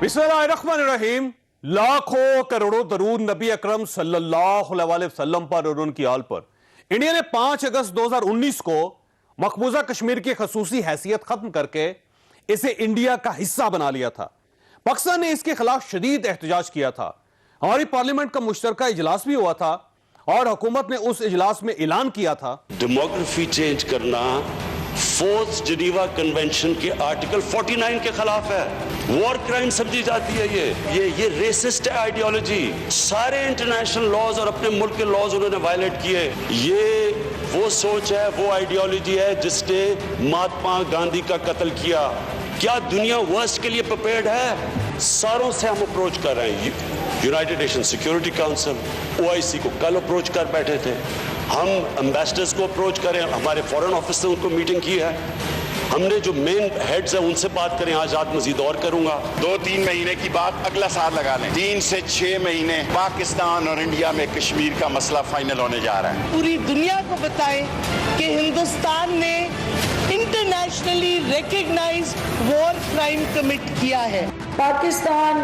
बिस्मिल्लाहिर्रहमानिर्रहीम। लाखों करोड़ों दरूद नबी अकरम सल्लल्लाहु अलैहि वसल्लम पर और उनकी आल पर। इंडिया ने 5 अगस्त 2019 को मकबूजा कश्मीर की खसूसी हैसियत खत्म करके इसे इंडिया का हिस्सा बना लिया था। पाकिस्तान ने इसके खिलाफ शदीद एहतजाज किया था। हमारी पार्लियामेंट का मुश्तरका इजलास भी हुआ था और हुकूमत ने उस इजलास में ऐलान किया था डेमोग्राफी चेंज करना फोर्थ जिनीवा कन्वेंशन के आर्टिकल 49 के खिलाफ है। वॉर क्राइम समझी जाती है। ये रेसिस्ट है आइडियोलॉजी। सारे इंटरनेशनल लॉज और अपने मुल्क के लॉज उन्होंने वायलेट किए। ये वो सोच है, वो आइडियोलॉजी है जिसने महात्मा गांधी का कत्ल किया। क्या दुनिया वर्स्ट के लिए प्रिपेयर्ड है? सारों से हम अप्रोच कर रहे हैं। United nation security council, OIC को कल अप्रोच कर बैठे थे। हम एम्बेसडर्स को अप्रोच करें, हमारे फॉरेन ऑफिस से उनको मीटिंग की है। हमने जो मेन हेड्स हैं उनसे बात करें। आज रात मजीद और करूंगा। 2-3 महीने की बात अगला साल लगा लें। 3 से 6 महीने पाकिस्तान और इंडिया में कश्मीर का मसला फाइनल होने जा रहा है। पूरी दुनिया को बताएं कि हिंदुस्तान ने internationally recognised war crime commit किया है। पाकिस्तान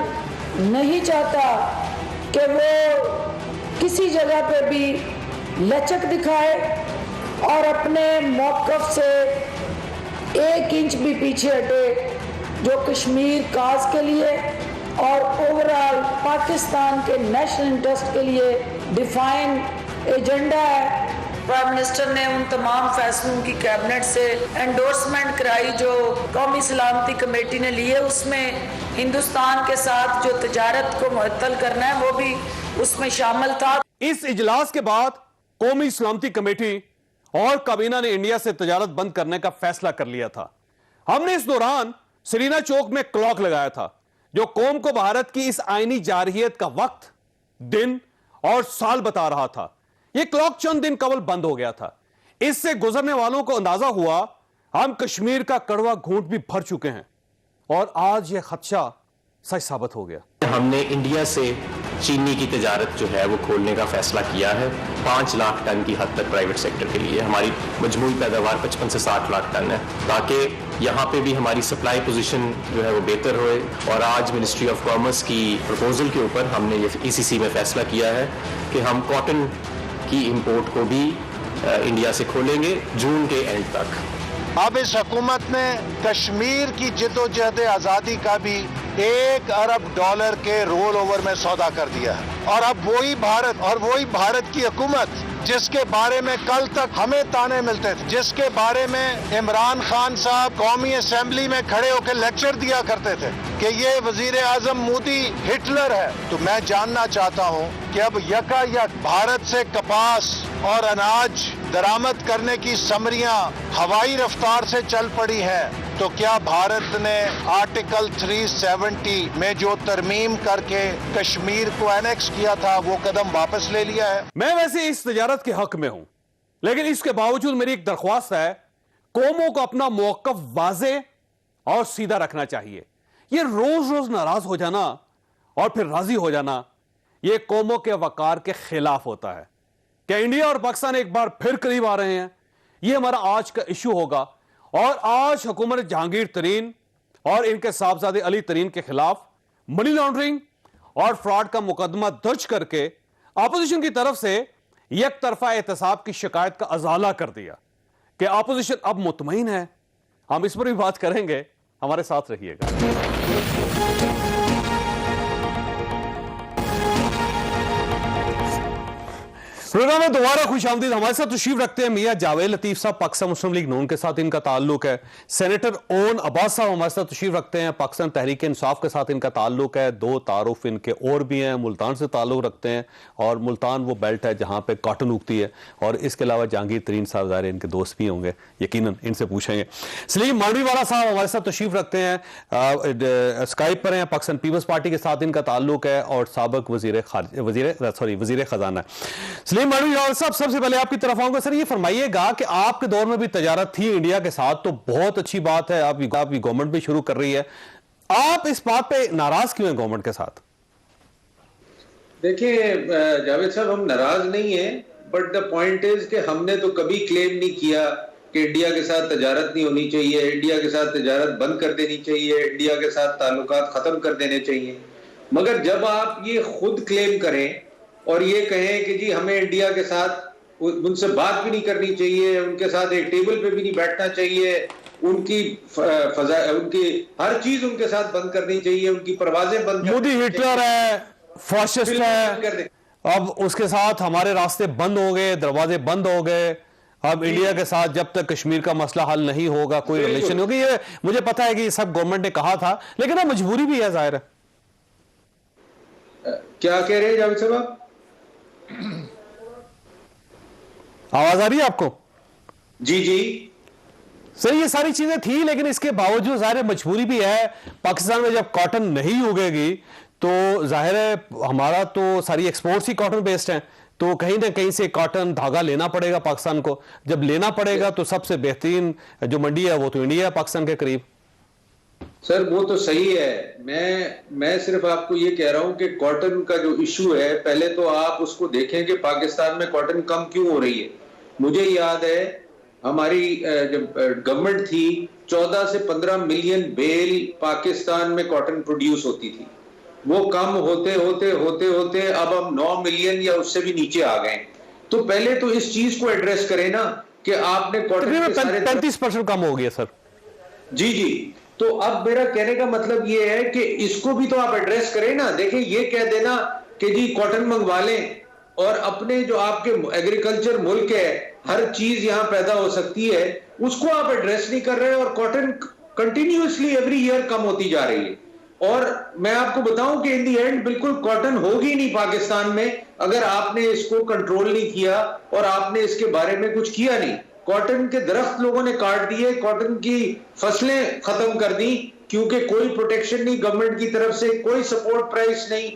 नहीं चाहता कि वो किसी जगह पे भी लचक दिखाए और अपने मौक़िफ़ से 1 इंच भी पीछे हटे, जो कश्मीर काज के लिए और ओवरऑल पाकिस्तान के नेशनल इंटरेस्ट के लिए डिफाइन एजेंडा है। प्राइम मिनिस्टर ने उन तमाम फैसलों की कैबिनेट से एंडोर्समेंट कराई जो कौमी सलामती कमेटी ने लिए। उसमें हिंदुस्तान के साथ जो तजारत को मुअत्तल करना है वो भी उसमें शामिल था। इस इजलास के बाद कौमी सलामती कमेटी और काबीना ने इंडिया से तजारत बंद करने का फैसला कर लिया था। हमने इस दौरान सरीना चौक में क्लॉक लगाया था जो कौम को भारत की इस आईनी जारहियत का वक्त, दिन और साल बता रहा था। यह क्लॉक चंद दिन कबल बंद हो गया था। इससे गुजरने वालों को अंदाजा हुआ हम कश्मीर का कड़वा घूंट भी भर चुके हैं और आज यह खदशा सच साबित हो गया। हमने इंडिया से चीनी की तजारत जो है वो खोलने का फैसला किया है 5 लाख टन की हद तक प्राइवेट सेक्टर के लिए। हमारी मजमूई पैदावार 55 से 60 लाख टन है, ताकि यहाँ पे भी हमारी सप्लाई पोजीशन जो है वो बेहतर होए। और आज मिनिस्ट्री ऑफ कॉमर्स की प्रपोजल के ऊपर हमने ये ECC में फैसला किया है कि हम कॉटन की इंपोर्ट को भी इंडिया से खोलेंगे जून के एंड तक। अब इस हुकूमत ने कश्मीर की जिद्दोजहद आज़ादी का भी $1 अरब के रोल ओवर में सौदा कर दिया है। और अब वही भारत की हुकूमत जिसके बारे में कल तक हमें ताने मिलते थे, जिसके बारे में इमरान खान साहब कौमी असेंबली में खड़े होकर लेक्चर दिया करते थे कि ये वजीर आजम मोदी हिटलर है, तो मैं जानना चाहता हूँ कि अब यकायक भारत से कपास और अनाज दरामद करने की समरियां हवाई रफ्तार से चल पड़ी है, तो क्या भारत ने आर्टिकल 370 में जो तरमीम करके कश्मीर को एनेक्स किया था वो कदम वापस ले लिया है? मैं वैसे इस तजारत के हक में हूं, लेकिन इसके बावजूद मेरी एक दरख्वास्त है, कौमों को अपना मौक़िफ़ वाज़े और सीधा रखना चाहिए। ये रोज रोज नाराज हो जाना और फिर राजी हो जाना, ये कौमों के वकार के खिलाफ होता है। क्या इंडिया और पाकिस्तान एक बार फिर करीब आ रहे हैं? ये हमारा आज का इशू होगा। और आज हुकूमत जहांगीर तरीन और इनके साहबजादे अली तरीन के खिलाफ मनी लॉन्ड्रिंग और फ्रॉड का मुकदमा दर्ज करके अपोजिशन की तरफ से एक तरफा एहतसाब की शिकायत का अजाला कर दिया कि अपोजिशन अब मुतमईन है। हम इस पर भी बात करेंगे, हमारे साथ रहिएगा। प्रोग्राम में दोबारा खुशामदीद। हमारे साथ तशरीफ रखते हैं मियां जावेद लतीफ साहब, पाकिस्तान मुस्लिम लीग नून के साथ इनका ताल्लुक है। सेनेटर ओन अब्बास साहब हमारे साथ तशरीफ रखते हैं, पाकिस्तान तहरीक इंसाफ के साथ इनका ताल्लुक है। 2 तारुफ इनके और भी हैं, मुल्तान से ताल्लुक रखते हैं और मुल्तान वो बेल्ट है जहाँ पे कॉटन उगती है। और इसके अलावा जहांगीर तरीन साहब ज़ाहिर इनके दोस्त भी होंगे, यकीनन इनसे पूछेंगे। सलीम मांडवीवाला साहब हमारे साथ तशरीफ रखते हैं, स्काइप पर हैं, पाकिस्तान पीपल्स पार्टी के साथ इनका ताल्लुक है और साबिक वजीर खजाना। मांडवीवाला साहब, सबसे पहले आपकी तरफ आऊंगा। सर, ये फरमाइएगा कि आपके दौर में भी तजारत थी इंडिया के साथ, तो बहुत अच्छी बात है, आपकी गवर्नमेंट भी शुरू कर रही है। आप इस बात पे नाराज क्यों हैं गवर्नमेंट के साथ? देखिए जावेद साहब, हम नाराज नहीं हैं, बट द पॉइंट इज कि हमने तो कभी क्लेम नहीं किया कि इंडिया के साथ तजारत नहीं होनी चाहिए, इंडिया के साथ तजारत बंद कर देनी चाहिए, इंडिया के साथ ताल्लुकात खत्म कर देने चाहिए। मगर जब आप ये खुद क्लेम करें और ये कहें कि जी हमें इंडिया के साथ उनसे बात भी नहीं करनी चाहिए, उनके साथ एक टेबल पे भी नहीं बैठना चाहिए, उनकी उनकी हर चीज उनके साथ बंद करनी चाहिए, उनकी परवाजें बंद, मोदी हिटलर है, फाशिस्ट है, अब उसके साथ हमारे रास्ते बंद हो गए, दरवाजे बंद हो गए। अब इंडिया के साथ जब तक कश्मीर का मसला हल नहीं होगा कोई रिलेशन नहीं होगी। ये मुझे पता है कि ये सब गवर्नमेंट ने कहा था, लेकिन अब मजबूरी भी है, जाहिर है। क्या कह रहे हैं जावेद साहब? आवाज आ रही है आपको? जी जी सर, ये सारी चीजें थी, लेकिन इसके बावजूद जाहिर है मजबूरी भी है। पाकिस्तान में जब कॉटन नहीं उगेगी तो जाहिर है हमारा तो सारी एक्सपोर्ट्स ही कॉटन बेस्ड हैं, तो कहीं ना कहीं से कॉटन धागा लेना पड़ेगा पाकिस्तान को। जब लेना पड़ेगा तो सबसे बेहतरीन जो मंडी है वो तो इंडिया है, पाकिस्तान के करीब। सर वो तो सही है, मैं सिर्फ आपको ये कह रहा हूं कि कॉटन का जो इशू है, पहले तो आप उसको देखें कि पाकिस्तान में कॉटन कम क्यों हो रही है। मुझे याद है हमारी जब गवर्नमेंट थी 14 से 15 मिलियन बेल पाकिस्तान में कॉटन प्रोड्यूस होती थी, वो कम होते होते होते होते अब हम 9 मिलियन या उससे भी नीचे आ गए। तो पहले तो इस चीज को एड्रेस करें ना कि आपने कॉटन 35% कम हो गया सर। जी जी, तो अब मेरा कहने का मतलब ये है कि इसको भी तो आप एड्रेस करें ना। देखिए ये कह देना कि जी कॉटन मंगवा लें और अपने जो आपके एग्रीकल्चर मुल्क है हर चीज यहां पैदा हो सकती है, उसको आप एड्रेस नहीं कर रहे और कॉटन कंटिन्यूअसली एवरी ईयर कम होती जा रही है। और मैं आपको बताऊं कि इन दी एंड बिल्कुल कॉटन होगी नहीं पाकिस्तान में अगर आपने इसको कंट्रोल नहीं किया और आपने इसके बारे में कुछ किया नहीं। कॉटन के दरख्त लोगों ने काट दिए, कॉटन की फसलें खत्म कर दी, क्योंकि कोई प्रोटेक्शन नहीं गवर्नमेंट की तरफ से, कोई सपोर्ट प्राइस नहीं,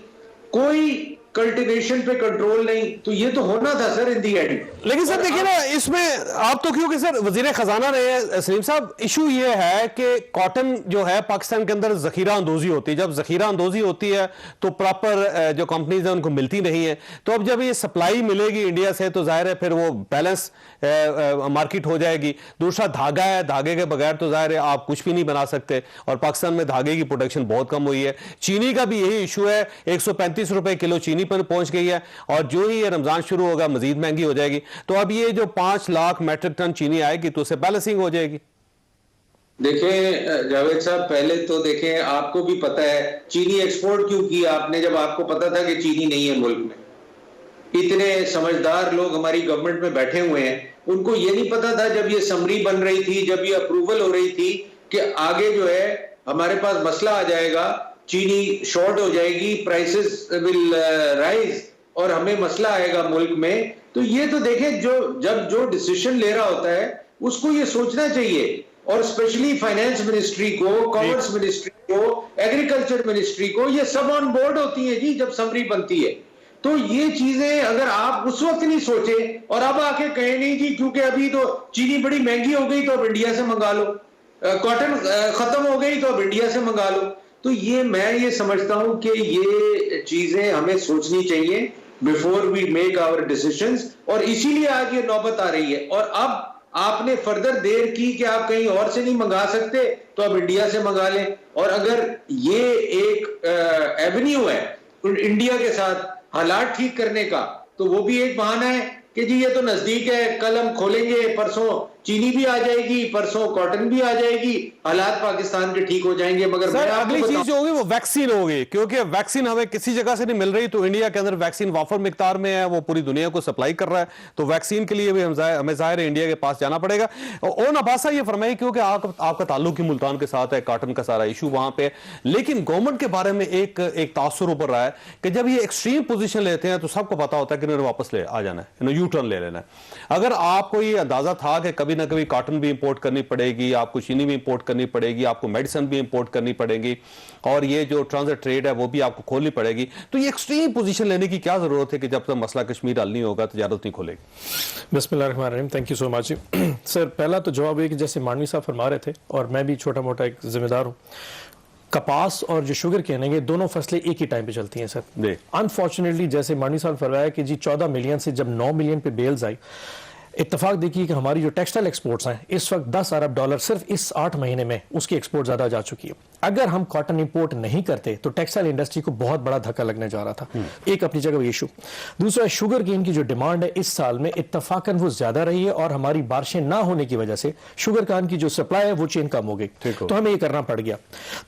कोई कल्टीवेशन पे कंट्रोल नहीं। तो ये तो होना था सर इन दी एंड। लेकिन सर देखिए ना, इसमें आप तो क्योंकि सर वजीर खजाना रहे हैं सलीम साहब, इशू ये है कि कॉटन जो है पाकिस्तान के अंदर जखीरा अंदोजी होती है। जब जखीरा अंदोजी होती है तो प्रॉपर जो कंपनीज है उनको मिलती नहीं है। तो अब जब ये सप्लाई मिलेगी इंडिया से तो जाहिर है फिर वो बैलेंस मार्केट हो जाएगी। दूसरा धागा है, धागे के बगैर तो जाहिर है आप कुछ भी नहीं बना सकते, और पाकिस्तान में धागे की प्रोडक्शन बहुत कम हुई है। चीनी का भी यही इशू है, 135 रुपए किलो चीनी पर पहुंच गई है, और जो ही ये रमजान शुरू होगा मजीद महंगी हो जाएगी। तो अब ये जो 5 लाख मेट्रिक टन चीनी आएगी तो उससे बैलेंसिंग हो जाएगी। देखें जावेद साहब, पहले तो देखें, आपको भी पता है चीनी एक्सपोर्ट क्यों किया आपने, जब आपको पता था कि चीनी नहीं है मुल्क में। इतने समझदार लोग हमारी गवर्नमेंट में बैठे हुए हैं, उनको ये नहीं पता था जब ये समरी बन रही थी, जब ये अप्रूवल हो रही थी कि आगे जो है हमारे पास मसला आ जाएगा, चीनी शॉर्ट हो जाएगी, प्राइसेस विल राइज और हमें मसला आएगा मुल्क में। तो ये तो देखें जो डिसीजन ले रहा होता है उसको ये सोचना चाहिए, और स्पेशली फाइनेंस मिनिस्ट्री को, कॉमर्स मिनिस्ट्री को, एग्रीकल्चर मिनिस्ट्री को, ये सब ऑन बोर्ड होती है जी जब समरी बनती है। तो ये चीजें अगर आप उस वक्त नहीं सोचे और अब आके कहे नहीं जी क्योंकि अभी तो चीनी बड़ी महंगी हो गई तो अब इंडिया से मंगा लो, कॉटन खत्म हो गई तो अब इंडिया से मंगा लो, तो ये मैं ये समझता हूं कि ये चीजें हमें सोचनी चाहिए before we make our decisions, और इसीलिए आज ये नौबत आ रही है। और अब आपने फर्दर देर की कि आप कहीं और से नहीं मंगा सकते तो अब इंडिया से मंगा लें। और अगर ये एक एवेन्यू है इंडिया के साथ हालात ठीक करने का, तो वो भी एक बहाना है कि जी ये तो नजदीक है, कल हम खोलेंगे, परसों चीनी भी आ जाएगी, परसों कॉटन भी आ जाएगी, हालात पाकिस्तान के ठीक हो जाएंगे। मगर सर अगली चीज जो होगी वो वैक्सीन होगी, क्योंकि वैक्सीन हमें किसी जगह से नहीं मिल रही, तो इंडिया के अंदर वैक्सीन वाफर मिकदार में है, वो पूरी दुनिया को सप्लाई कर रहा है। तो वैक्सीन के लिए भी हमें जाहिर है इंडिया के पास जाना पड़ेगा। और नबासा ये फरमाइए, क्योंकि आपका ताल्लुक ही मुल्तान के साथ है, कॉटन का सारा इशू वहां पे, लेकिन गवर्नमेंट के बारे में एक तासुर ऊपर रहा है कि जब ये एक्सट्रीम पोजीशन लेते हैं तो सबको पता होता है कि इन्होंने वापस ले आ जाना है, इन्होंने यू टर्न ले लेना है। अगर आपको ये अंदाजा था कि कभी ना कभी कॉटन भी इंपोर्ट करनी पड़ेगी, आपको चीनी भी इंपोर्ट करनी पड़ेगी, आपको मेडिसिन भी इंपोर्ट करनी पड़ेगी, और ये जो ट्रांजिट ट्रेड है वो भी आपको खोलनी पड़ेगी, तो ये एक्सट्रीम पोजीशन लेने की क्या जरूरत है कि जब तक मसला कश्मीर हल नहीं होगा तजारत नहीं खोलेगी। बिस्मिल्लाहिर्रहमानिर्रहीम, thank you so much. Sir पहला तो जवाब है कि जैसे मानवी साहब फरमा रहे थे, और मैं भी छोटा मोटा एक जिम्मेदार हूँ, कपास और जो शुगर केन है ये दोनों फसलें एक ही टाइम पे चलती हैं सर। अनफॉर्चुनेटली जैसे मानवी साहब फरमाया कि जी 14 मिलियन से जब 9 मिलियन पे बेल्स आई, इत्तेफाक देखिए कि हमारी जो टेक्सटाइल एक्सपोर्ट्स हैं इस वक्त 10 अरब डॉलर सिर्फ इस 8 महीने में उसकी एक्सपोर्ट ज्यादा जा चुकी है। अगर हम कॉटन इंपोर्ट नहीं करते तो टेक्सटाइल इंडस्ट्री को बहुत बड़ा धक्का लगने जा रहा था। एक अपनी जगह इशू। दूसरा, शुगर केन की जो डिमांड है इस साल में इत्तफाकन वो ज्यादा रही है और हमारी बारिशें ना होने की वजह से शुगर केन की जो सप्लाई है वो चेन कम हो गई, तो हमें ये करना पड़ गया।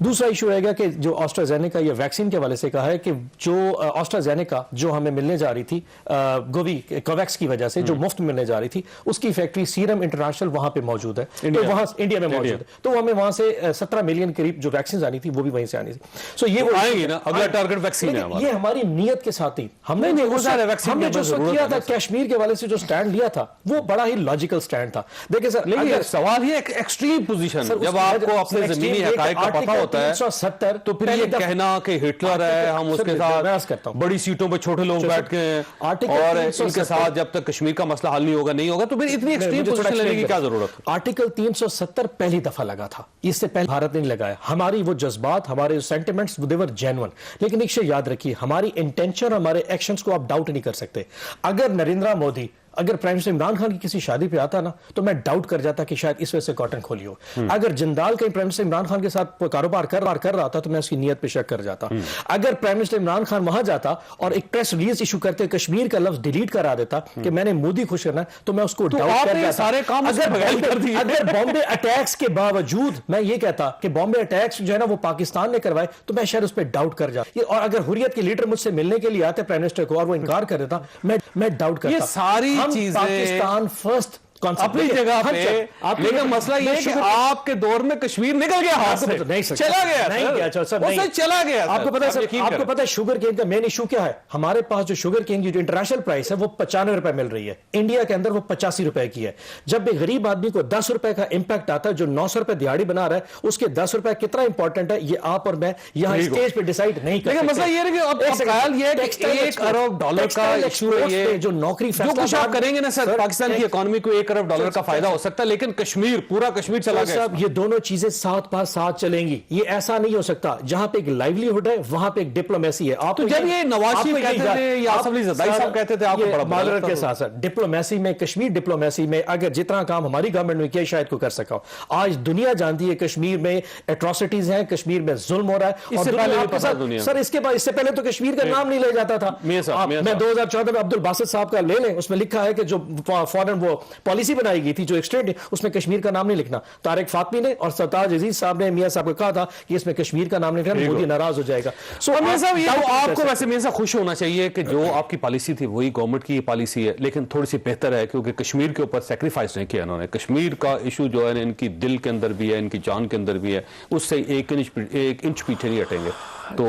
दूसरा इशू रहेगा कि जो ऑस्ट्राजेनेका या वैक्सीन के हवाले से कहा है कि जो ऑस्ट्राजेनेका जो हमें मिलने जा रही थी गोवी कोवैक्स की वजह से जो मुफ्त मिलने जा रही थी, उसकी फैक्ट्री सीरम इंटरनेशनल वहां पे मौजूद है, तो वहां इंडिया में मौजूद है, तो हमें वहां से 17 मिलियन करीब जो वैक्सीन आनी थी वो भी वहीं से आनी थी। सो ये वो आएंगी ना, अगला टारगेट वैक्सीन है हमारा। ये हमारी नीयत के साथ ही हमने जो किया था, कश्मीर के हवाले से जो स्टैंड लिया था वो बड़ा ही लॉजिकल स्टैंड था। देखिए सर, लेकिन सवाल ये एक्सट्रीम पोजीशन, जब आपको अपने जमीनी हकायक का पता होता है 370, तो फिर ये कहना कि हिटलर है, हम उसके साथ बड़ी सीटों पे छोटे लोग बैठ के और इनके साथ जब तक कश्मीर का मसला हल नहीं होगा तो फिर इतनी एक्सट्रीम पोजीशन लेने की क्या जरूरत? आर्टिकल 370 पहली दफा लगा था, इससे पहले भारत ने लगाया। हमारी वो जज्बात, हमारे सेंटिमेंट्स दे वर जेन्युइन, लेकिन एक चीज याद रखिए, हमारी इंटेंशन, हमारे एक्शंस को आप डाउट नहीं कर सकते। अगर नरेंद्र मोदी अगर प्राइम मिनिस्टर इमरान खान की किसी शादी पे आता ना तो मैं डाउट कर जाता कि शायद इस वजह से कॉटन खोली हो। अगर जिंदाल कहीं प्राइम मिनिस्टर इमरान खान के साथ कारोबार कर रहा था तो मैं उसकी नीयत पे शक कर जाता। अगर प्राइम मिनिस्टर इमरान खान वहां जाता और एक प्रेस रिलीज इशू करते कश्मीर का लफ्ज डिलीट करा देता कि मैंने मोदी खुश करना, तो मैं उसको डाउट कर जाता। सारे काम अगर बॉम्बे अटैक्स के बावजूद मैं ये कहता कि बॉम्बे अटैक्स जो है ना वो पाकिस्तान ने करवाए, तो मैं शायद उस पर डाउट कर जाता। और अगर हुर्रियत के लीडर मुझसे मिलने के लिए आते प्राइम मिनिस्टर को और वो इनकार कर देता, मैं डाउट करता। ये सारी चीजें पाकिस्तान फर्स्ट अपनी जगह पे, लेकिन मसला ये कि आपके दौर में कश्मीर निकल गया हाथ से, नहीं चला गया, चला गया। आपको पता है शुगर केन का मेन इशू क्या है? हमारे पास जो शुगर केन की जो इंटरनेशनल प्राइस है वो 95 रुपए मिल रही है, इंडिया के अंदर वो 85 रुपए की है। जब एक गरीब आदमी को 10 रुपए का इंपैक्ट आता है, जो 900 रुपए दिहाड़ी बना रहा है, उसके 10 रुपए कितना इंपॉर्टेंट है ये आप और मैं यहाँ स्टेज पे डिसाइड नहीं कर सकते। मसला ये है कि अब ख्याल ये है कि 1 अरब डॉलर का इशू है, जो नौकरी जो कुछ आप करेंगे ना सर, पाकिस्तान की इकोनॉमी को 1 अरब डॉलर का फायदा हो सकता है, लेकिन कश्मीर, पूरा कश्मीर चला गया। ये दोनों चीजें साथ चलेंगी, ये ऐसा नहीं हो सकता। जहां पे एक लाइवलीहुड है वहां पे एक डिप्लोमेसी है। आप तो जब ये नवाज शरीफ कहते थे या आसिफ अली ज़रदारी साहब कहते थे, आपको बड़ा माजरत के साथ डिप्लोमेसी में, कश्मीर डिप्लोमेसी में अगर जितना काम हमारी गवर्नमेंट ने किया शायद को कर सका हो। आज दुनिया जानती है कश्मीर में एट्रोसिटीज हैं, कश्मीर में जुल्म हो रहा है। इससे पहले सर इससे पहले तो कश्मीर का नाम नहीं लिया जाता था। मैं 2014 में अब्दुल बासित साहब का ले लें, उसमें लिखा है कि जो फॉरेन वो पॉलिसी बनाई गई थी जो एक्सटेंड, उसमें कश्मीर का नाम नहीं लिखना। तारिक फातमी ने और सरताज अजीज साहब ने मियां साहब को कहा था कि इसमें कश्मीर का नाम लिखना, मोदी नाराज हो जाएगा। आपको वैसे मियां साहब खुश होना चाहिए कि जो आपकी पॉलिसी थी वही गवर्नमेंट की पॉलिसी है, लेकिन थोड़ी सी बेहतर है क्योंकि कश्मीर के ऊपर सेक्रीफाइस नहीं किया इन्होंने। कश्मीर का इशू जो है इनकी दिल के अंदर भी है, इनकी जान के अंदर भी है, उससे एक इंच पीछे नहीं हटेंगे। तो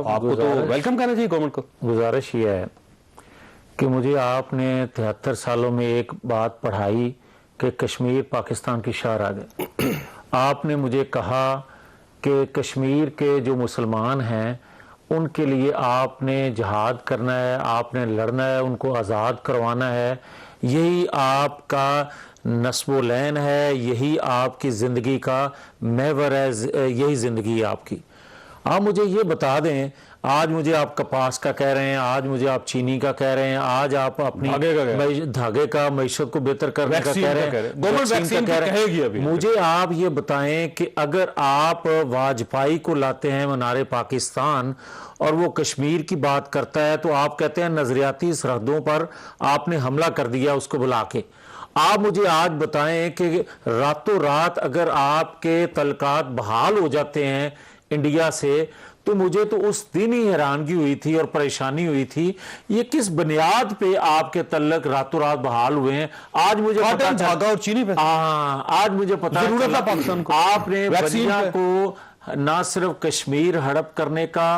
आपको तो वेलकम करना चाहिए गवर्नमेंट को। गुजारिश ये है कि मुझे आपने 73 सालों में एक बात पढ़ाई कि कश्मीर पाकिस्तान की शाहराग है। आपने मुझे कहा कि कश्मीर के जो मुसलमान हैं उनके लिए आपने जिहाद करना है, आपने लड़ना है, उनको आज़ाद करवाना है, यही आपका नस्बोलैन है, यही आपकी ज़िंदगी का महवर है, यही ज़िंदगी है आपकी। आप मुझे ये बता दें, आज मुझे आप कपास का कह रहे हैं, आज मुझे आप चीनी का कह रहे हैं, आज आप अपनी धागे का मईशत को बेहतर करने का कह रहे हैं। मुझे आप ये बताएं कि अगर आप वाजपेयी को लाते हैं मनारे पाकिस्तान और वो कश्मीर की बात करता है तो आप कहते हैं नजरियाती सरहदों पर आपने हमला कर दिया उसको बुला के। आप मुझे आज बताएं कि रातों रात अगर आपके तल्कात बहाल हो जाते हैं इंडिया से, तो मुझे तो उस दिन ही हैरानगी हुई थी और परेशानी हुई थी, ये किस बुनियाद पे आपके तल्लक रातों रात बहाल हुए हैं। आज मुझे पता धागा और चीनी पे, आज मुझे पता जरूरत है पाकिस्तान को, आपने बनिया को ना सिर्फ कश्मीर हड़प करने का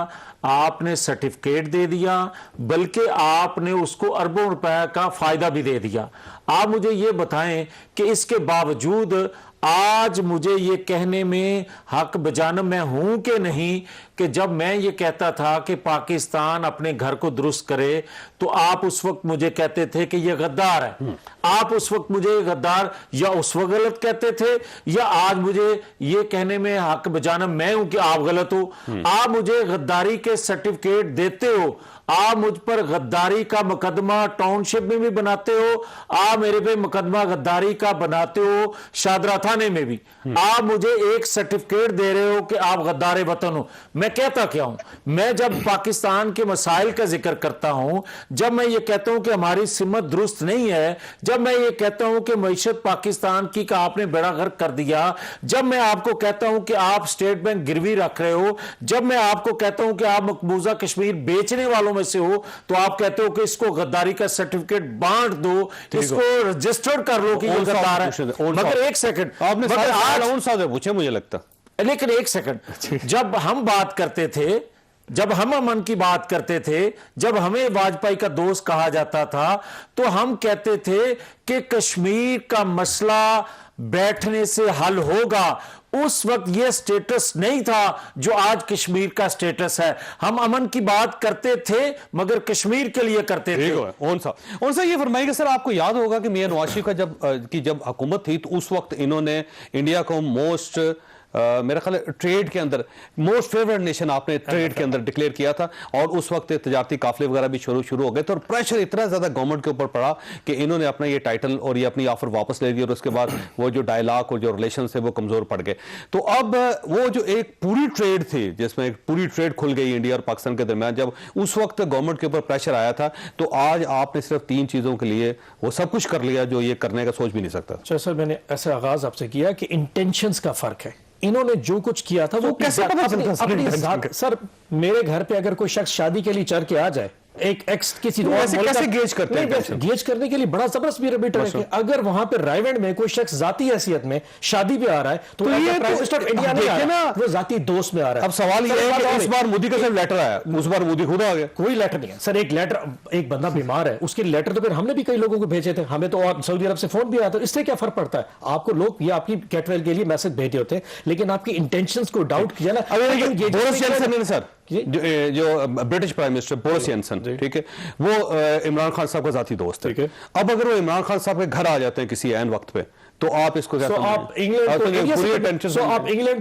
आपने सर्टिफिकेट दे दिया, बल्कि आपने उसको अरबों रुपए का फायदा भी दे दिया। आप मुझे ये बताएं कि इसके बावजूद आज मुझे ये कहने में हक बजानब मैं हूं कि नहीं कि जब मैं ये कहता था कि पाकिस्तान अपने घर को दुरुस्त करे तो आप उस वक्त मुझे कहते थे कि ये गद्दार है। आप उस वक्त मुझे गद्दार या उस वक्त गलत कहते थे, या आज मुझे ये कहने में हक बजानब मैं हूं कि आप गलत हो। आप मुझे गद्दारी के सर्टिफिकेट देते हो, आप मुझ पर गद्दारी का मुकदमा टाउनशिप में भी बनाते हो, आप मेरे पे मुकदमा गद्दारी का बनाते हो शादरा थाने में भी, आप मुझे एक सर्टिफिकेट दे रहे हो कि आप गद्दार वतन हो। मैं कहता क्या हूं? मैं जब पाकिस्तान के मसाइल का जिक्र करता हूं, जब मैं ये कहता हूं कि हमारी सिमत दुरुस्त नहीं है, जब मैं ये कहता हूं कि मईशत पाकिस्तान की का आपने बेड़ा गर्क कर दिया, जब मैं आपको कहता हूं कि आप स्टेट बैंक गिरवी रख रहे हो, जब मैं आपको कहता हूं कि आप मकबूजा कश्मीर बेचने वालों में से हो, तो आप कहते हो कि इसको गद्दारी का सर्टिफिकेट बांट दो, इसको रजिस्टर्ड कर लो कि ये गद्दार है। मगर एक सेकंड, आपने आज पूछे मुझे लगता, लेकिन एक सेकंड, जब हम बात करते थे, जब हम अमन की बात करते थे, जब हमें वाजपेयी का दोस्त कहा जाता था, तो हम कहते थे कि कश्मीर का मसला बैठने से हल होगा। उस वक्त यह स्टेटस नहीं था जो आज कश्मीर का स्टेटस है। हम अमन की बात करते थे मगर कश्मीर के लिए करते थे। ओन सा ये फरमाइएगा सर, आपको याद होगा कि मियां नवाज शरीफ का जब हुकूमत थी तो उस वक्त इन्होंने इंडिया को मोस्ट मेरा ख्याल ट्रेड के अंदर मोस्ट फेवरेट नेशन आपने ट्रेड के अंदर डिक्लेयर किया था, और उस वक्त तजारती काफिले वगैरह भी शुरू हो गए थे, और प्रेशर इतना ज्यादा गवर्नमेंट के ऊपर पड़ा कि इन्होंने अपना ये टाइटल और ये अपनी ऑफर वापस ले ली, और उसके बाद वो जो डायलॉग और जो रिलेशन थे वो कमजोर पड़ गए। तो अब वो जो एक पूरी ट्रेड थी जिसमें एक पूरी ट्रेड खुल गई इंडिया और पाकिस्तान के दरमियान, जब उस वक्त गवर्नमेंट के ऊपर प्रेशर आया था, तो आज आपने सिर्फ 3 चीजों के लिए वो सब कुछ कर लिया जो ये करने का सोच भी नहीं सकता। सर मैंने ऐसा आगाज आपसे किया कि इंटेंशंस का फर्क है। इन्होंने जो कुछ किया था वो कैसे पता चलता अपनी सर, मेरे घर पे अगर कोई शख्स शादी के लिए चढ़ के आ जाए, एक एक्स किसी कैसे गेज करते हैं? गेज करने के लिए बड़ा जबरदस्त पैरामीटर है कि अगर वहां पे रायवेंड में कोई शख्स जाती हैसियत में शादी पे आ रहा है तो ये प्राइम मिनिस्टर इंडिया नहीं आ रहा, वो जाती दोस्त में आ रहा है। अब सवाल ये है कि इस बार मोदी का सिर्फ लेटर आया, उस बार मोदी खुद आ गया। कोई लेटर नहीं है सर, एक लेटर, एक बंदा बीमार है उसके लेटर तो फिर हमने भी कई लोगों को भेजे थे, हमें तो और सऊदी अरब से फोन भी आया था। इससे क्या फर्क पड़ता है? आपको लोग ये आपकी कैटवेल के लिए मैसेज भेजे होते हैं, लेकिन आपकी इंटेंशंस को डाउट किया ना। बोरिस जॉनसन ने सर, जो British prime minister Boris Johnson, ठीक है, वो इमरान खान साहब का जाती दोस्त है। अब अगर वो इमरान खान साहब के घर आ जाते हैं किसी ऐन वक्त पे, तो आप इसको आप इंग्लैंड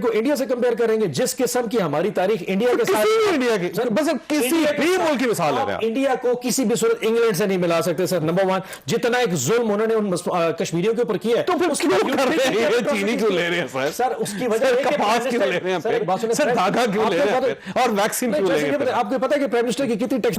को इंडिया से कंपेयर करेंगे? जिस किस्म की हमारी तारीख इंडिया के साथ, इंडिया की बस किसी भी मुल्क की मिसाल ले रहे हैं, इंडिया को किसी भी सूरत इंग्लैंड से नहीं मिला सकते सर। नंबर 1, जितना एक जुल्म उन्होंने उन कश्मीरियों के ऊपर किया है, तो फिर क्यों कर रहे हैं? चीनी क्यों ले रहे हैं सर? उसकी वजह कपास क्यों ले रहे हैं सर? धागा क्यों ले रहे हैं? और वैक्सीन क्यों ले रहे हैं? आपको पता है कि प्राइम मिनिस्टर की कितनी टैक्स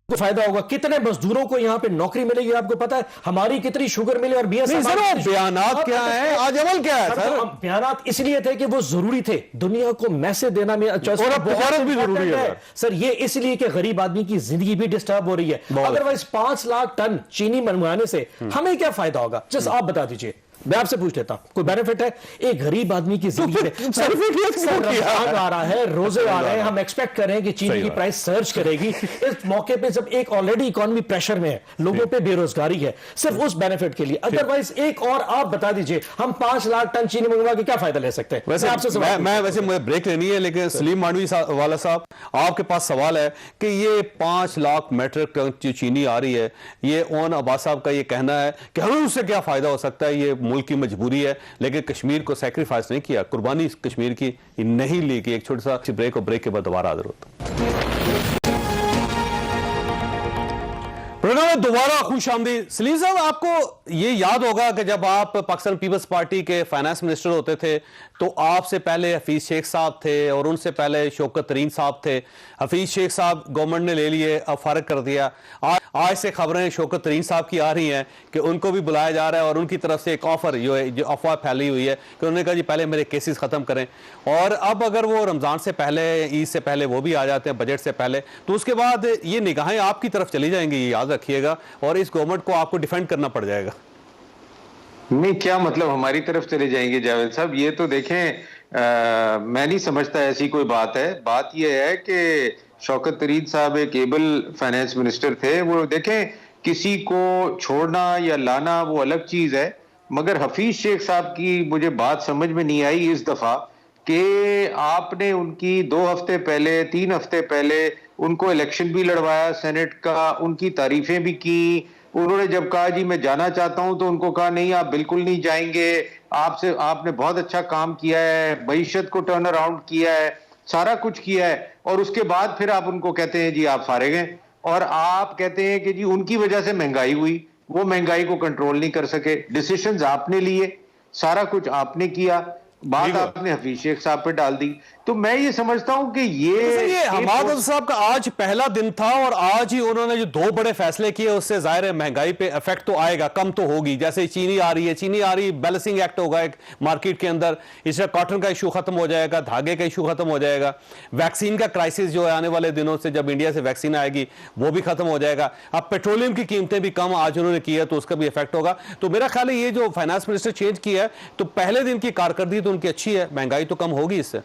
को फायदा होगा, कितने मजदूरों को यहाँ पे नौकरी मिलेगी, आपको पता है हमारी कितनी शुगर मिले। और बयानात क्या है, आज अमल क्या है सर? बयानात इसलिए थे कि वो जरूरी थे, दुनिया को मैसेज देना में बहुत भी जरूरी है सर। ये इसलिए कि गरीब आदमी की जिंदगी भी डिस्टर्ब हो रही है। अदरवाइज 5 लाख टन चीनी मंगवाने से हमें क्या फायदा होगा? जस्ट आप बता दीजिए, मैं आपसे पूछ लेता हूं, कोई बेनिफिट है एक गरीब आदमी की जिंदगी में? रमजान आ रहा है, रोजे आ रहे हैं, हम एक्सपेक्ट कर रहे हैं कि चीनी की प्राइस सर्ज करेगी। इस मौके पे जब एक ऑलरेडी इकोनॉमी प्रेशर में है, लोगों पे बेरोजगारी है, सिर्फ उस बेनिफिट के लिए। अदरवाइज एक और आप बता दीजिए, हम 5 लाख टन चीनी मंगवा के क्या फायदा ले सकते हैं? वैसे आपसे वैसे मुझे ब्रेक लेनी है, लेकिन सलीम मांडवी वाला साहब, आपके पास सवाल है कि ये 5 लाख मेट्रिक टन जो चीनी आ रही है, ये ओन अब्बास साहब का ये कहना है कि हमें उससे क्या फायदा हो सकता है, ये मुल्क की मजबूरी है, लेकिन कश्मीर को सैक्रिफाइस नहीं किया, कुर्बानी कश्मीर की नहीं ली। कि एक छोटा सा ब्रेक और ब्रेक के बाद दोबारा हाजिर होता। प्रोग्राम में दोबारा खुश आमदीद। सलीम साहब, आपको ये याद होगा कि जब आप पाकिस्तान पीपल्स पार्टी के फाइनेंस मिनिस्टर होते थे तो आपसे पहले हफीज शेख साहब थे और उनसे पहले शौकत तरीन साहब थे। हफीज शेख साहब गवर्नमेंट ने ले लिए, अब फारग कर दिया। आज से खबरें शौकत तरीन साहब की आ रही हैं कि उनको भी बुलाया जा रहा है, और उनकी तरफ से एक ऑफर जो अफवाह फैली हुई है कि उन्होंने कहा जी पहले मेरे केसेस खत्म करें, और अब अगर वो रमजान से पहले, ईद से पहले वो भी आ जाते हैं, बजट से पहले, तो उसके बाद ये निगाहें आपकी तरफ चली जाएंगी, ये याद रखिएगा, और इस गवर्नमेंट को आपको डिफेंड करना पड़ जाएगा। नहीं, क्या मतलब हमारी तरफ चले जाएंगे जावेद साहब? ये तो देखें, मैं नहीं समझता ऐसी कोई बात है। बात यह है कि शौकत तरीन साहब एक एबल फाइनेंस मिनिस्टर थे। वो देखें, किसी को छोड़ना या लाना वो अलग चीज है, मगर हफीज शेख साहब की मुझे बात समझ में नहीं आई इस दफा कि आपने उनकी 2 हफ्ते पहले, 3 हफ्ते पहले उनको इलेक्शन भी लड़वाया सेनेट का, उनकी तारीफें भी की। उन्होंने जब कहा जी मैं जाना चाहता हूं तो उनको कहा नहीं, आप बिल्कुल नहीं जाएंगे, आपने बहुत अच्छा काम किया है, मईशत को टर्न अराउंड किया है। सारा कुछ किया है, और उसके बाद फिर आप उनको कहते हैं जी आप फारिग हैं, और आप कहते हैं कि जी उनकी वजह से महंगाई हुई, वो महंगाई को कंट्रोल नहीं कर सके, डिसीजंस आपने लिए, सारा कुछ आपने किया, बात आपने हफीज शेख साहब पे डाल दी। तो मैं ये समझता हूं कि ये हमाद अजहर साहब का आज पहला दिन था और आज ही उन्होंने जो 2 बड़े फैसले किए उससे जाहिर है महंगाई पे इफेक्ट तो आएगा, कम तो होगी। जैसे चीनी आ रही, बैलेंसिंग एक्ट होगा एक मार्केट के अंदर, इससे कॉटन का इशू खत्म हो जाएगा, धागे का इशू खत्म हो जाएगा, वैक्सीन का क्राइसिस जो है आने वाले दिनों से जब इंडिया से वैक्सीन आएगी वो भी खत्म हो जाएगा। अब पेट्रोलियम की कीमतें भी कम आज उन्होंने की है तो उसका भी इफेक्ट होगा। तो मेरा ख्याल है ये जो फाइनेंस मिनिस्टर चेंज किया है तो पहले दिन की कारकर्दगी तो उनकी अच्छी है, महंगाई तो कम होगी इससे।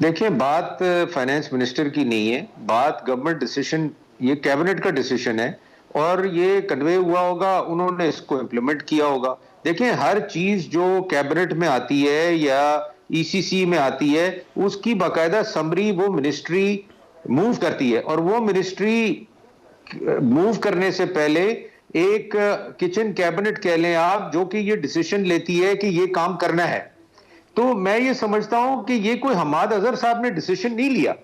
देखिए, बात फाइनेंस मिनिस्टर की नहीं है, बात गवर्नमेंट डिसीजन, ये कैबिनेट का डिसीजन है और ये कन्वे हुआ होगा, उन्होंने इसको इम्प्लीमेंट किया होगा। देखिए, हर चीज जो कैबिनेट में आती है या ईसीसी में आती है उसकी बाकायदा समरी वो मिनिस्ट्री मूव करती है, और वो मिनिस्ट्री मूव करने से पहले एक किचन कैबिनेट कह लें आप, जो कि ये डिसीजन लेती है कि ये काम करना है। तो मैं ये समझता हूं कि ये कोई हमाद अजहर साहब ने डिसीजन नहीं लिया,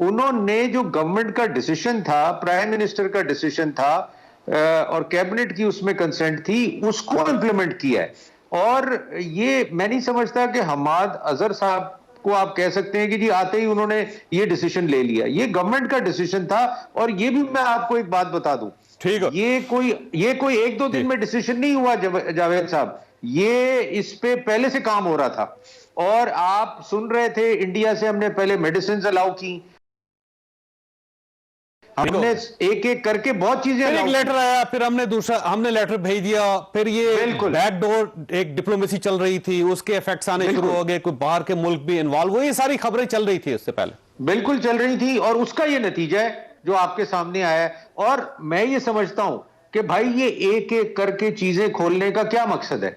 उन्होंने जो गवर्नमेंट का डिसीजन था, प्राइम मिनिस्टर का डिसीजन था और कैबिनेट की उसमें कंसेंट थी, उसको इंप्लीमेंट किया है। और ये मैं नहीं समझता कि हमाद अजहर साहब को आप कह सकते हैं कि जी आते ही उन्होंने ये डिसीजन ले लिया, ये गवर्नमेंट का डिसीजन था। और ये भी मैं आपको एक बात बता दूं, ठीक है, ये कोई 1-2 दिन में डिसीजन नहीं हुआ जावेद साहब, ये इस पे पहले से काम हो रहा था। और आप सुन रहे थे, इंडिया से हमने पहले मेडिसिन अलाउ की, हमने एक एक करके बहुत चीजें, फिर एक लेटर आया, फिर हमने लेटर भेज दिया, फिर ये बैकडोर एक डिप्लोमेसी चल रही थी, उसके इफेक्ट्स आने शुरू हो गए, कोई बाहर के मुल्क भी इन्वॉल्व हुए, ये सारी खबरें चल रही थी उससे पहले, बिल्कुल चल रही थी, और उसका ये नतीजा है जो आपके सामने आया है। और मैं ये समझता हूं कि भाई ये एक एक करके चीजें खोलने का क्या मकसद है,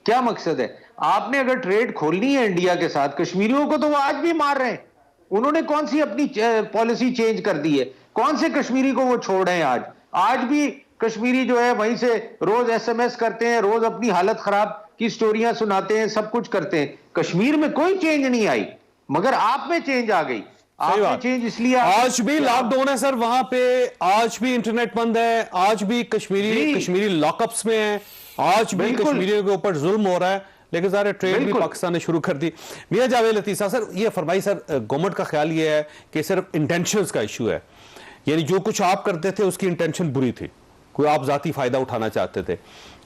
क्या मकसद है? आपने अगर ट्रेड खोलनी है इंडिया के साथ, कश्मीरियों को तो वो आज भी मार रहे हैं, उन्होंने कौन सी अपनी पॉलिसी चेंज कर दी है? कौन से कश्मीरी को वो छोड़ रहे हैं? आज भी कश्मीरी जो है वहीं से रोज एसएमएस करते हैं, रोज अपनी हालत खराब की स्टोरियां सुनाते हैं, सब कुछ करते हैं। कश्मीर में कोई चेंज नहीं आई, मगर आप में चेंज आ गई। आपने चेंज इसलिए आज भी लॉकडाउन है सर वहां पे, आज भी इंटरनेट बंद है, आज भी कश्मीरी लॉकअप्स में है, आज भी कश्मीरियों के ऊपर जुल्म हो रहा है, लेकिन सारे ट्रेड भी पाकिस्तान ने शुरू कर दी। मियां जावेद लतीफ़ सर ये फरमाई, सर गवर्नमेंट का ख्याल ये है कि सिर्फ इंटेंशंस का इशू है, यानी जो कुछ आप करते थे उसकी इंटेंशन बुरी थी, कोई आप जाती फायदा उठाना चाहते थे।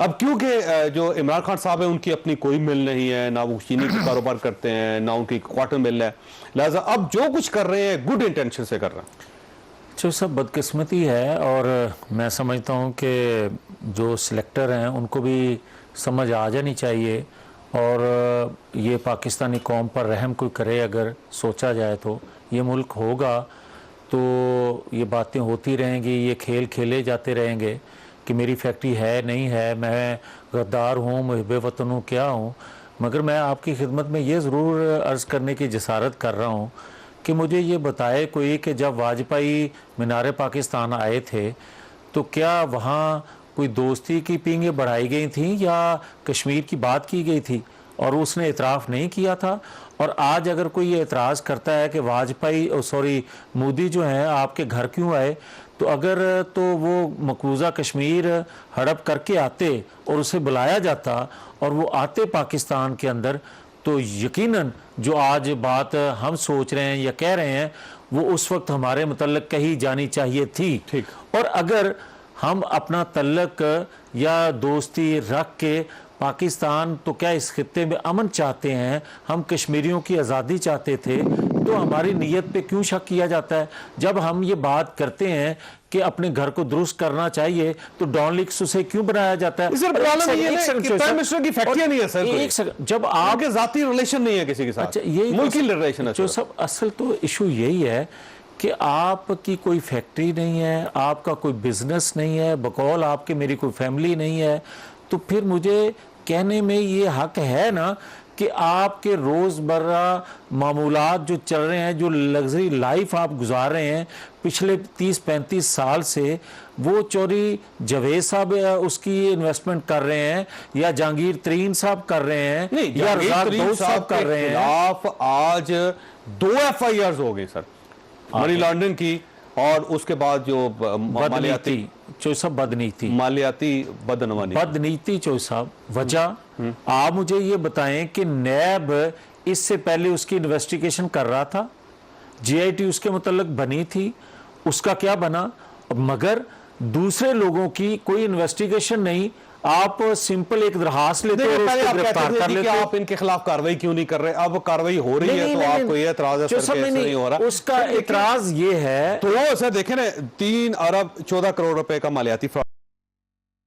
अब क्योंकि जो इमरान खान साहब है उनकी अपनी कोई मिल नहीं है, ना वो चीनी का कारोबार करते हैं, ना उनकी कॉटन मिल है, लिहाजा अब जो कुछ कर रहे हैं गुड इंटेंशन से कर रहे हैं। जो सब बदकिस्मती है, और मैं समझता हूँ कि जो सिलेक्टर हैं उनको भी समझ आ जानी चाहिए, और ये पाकिस्तानी कौम पर रहम कोई करे, अगर सोचा जाए तो ये मुल्क होगा तो ये बातें होती रहेंगी, ये खेल खेले जाते रहेंगे कि मेरी फैक्ट्री है नहीं है, मैं गद्दार हूँ, मुहिब वतन हूँ, क्या हूँ। मगर मैं आपकी खिदमत में ये ज़रूर अर्ज़ करने की जसारत कर रहा हूँ कि मुझे ये बताए कोई कि जब वाजपेयी मीनार पाकिस्तान आए थे तो क्या वहाँ कोई दोस्ती की पींगें बढ़ाई गई थी या कश्मीर की बात की गई थी, और उसने इतराफ़ नहीं किया था। और आज अगर कोई ये एतराज़ करता है कि मोदी जो हैं आपके घर क्यों आए, तो अगर तो वो मकबूजा कश्मीर हड़प करके आते और उसे बुलाया जाता और वो आते पाकिस्तान के अंदर, तो यकीनन जो आज बात हम सोच रहे हैं या कह रहे हैं वो उस वक्त हमारे मुतल्लक कही जानी चाहिए थी। ठीक। और अगर हम अपना तल्लक या दोस्ती रख के पाकिस्तान, तो क्या इस खित्ते में अमन चाहते हैं, हम कश्मीरियों की आज़ादी चाहते थे, तो हमारी नीयत पे क्यों शक किया जाता है? जब हम ये बात करते हैं कि अपने घर को दुरुस्त करना चाहिए तो डॉन लीक्स उसे क्यों बनाया जाता है? प्राइम मिनिस्टर की फैक्ट्री नहीं है सर, एक सेकंड, जब आपके जाती रिलेशन नहीं है किसी के साथ, अच्छा ये मुल्की रिलेशन है। जो सब असल तो इशू यही है कि आपकी कोई फैक्ट्री नहीं है, आपका कोई बिजनेस नहीं है, बकौल आपके मेरी कोई फैमिली नहीं है, तो फिर मुझे कहने में ये हक है ना कि आपके रोज़मर्रा मामूलात जो चल रहे हैं, जो लग्जरी लाइफ आप गुजार रहे हैं पिछले 30-35 साल से, वो चौधरी जावेद साहब उसकी इन्वेस्टमेंट कर रहे हैं या जहांगीर तरीन साहब कर रहे हैं या रज़ाक दौद साहब कर रहे हैं। आप आज 2 FIRs हो गई सर, मनी लॉन्ड्रिंग की और उसके बाद जो मालियाती चौधरी साहब मालियाती बदनीति चौधरी साहब, वजह आप मुझे ये बताएं कि नैब इससे पहले उसकी इन्वेस्टिगेशन कर रहा था, GIT उसके मुतल्लिक बनी थी, उसका क्या बना? मगर दूसरे लोगों की कोई इन्वेस्टिगेशन नहीं, आप सिंपल एक दरखास्त लेते हो, उसको गिरफ्तार कर लेते हो। आप इनके खिलाफ कार्रवाई क्यों नहीं कर रहे? अब कार्रवाई हो रही है तो आपको ये एतराज है सर कि नहीं हो रहा? उसका एतराज ये है तो सर देखें ना, 3 अरब 14 करोड़ रुपए का मालियाती फ्रॉड,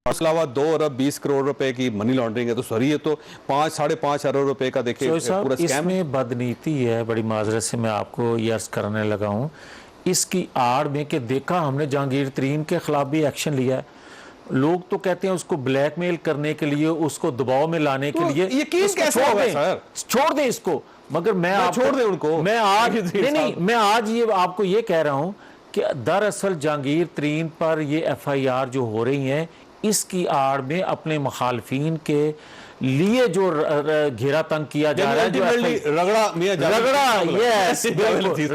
इसके अलावा 2 अरब 20 करोड़ रुपए की मनी लॉन्ड्रिंग है, तो सॉरी ये तो 5-5.5 अरब रुपए का देखिए पूरा स्कैम है। इसमें बदनीति है, बड़ी माजरत से मैं आपको ये अर्ज करने लगा हूँ, इसकी आड़ में कि देखा हमने जहांगीर तरीन के खिलाफ भी एक्शन लिया है। लोग तो कहते हैं उसको ब्लैकमेल करने के लिए, उसको दबाव में लाने के लिए, यकीन कैसे होगा सर? छोड़ दें इसको, मगर मैं छोड़ दें उनको, मैं आज नहीं, मैं आज ये आपको ये कह रहा हूं कि दरअसल जहांगीर तरीन पर ये FIR जो हो रही हैं, इसकी आड़ में अपने मुखालफीन के लिए जो घेरा तंग किया जा रहा है,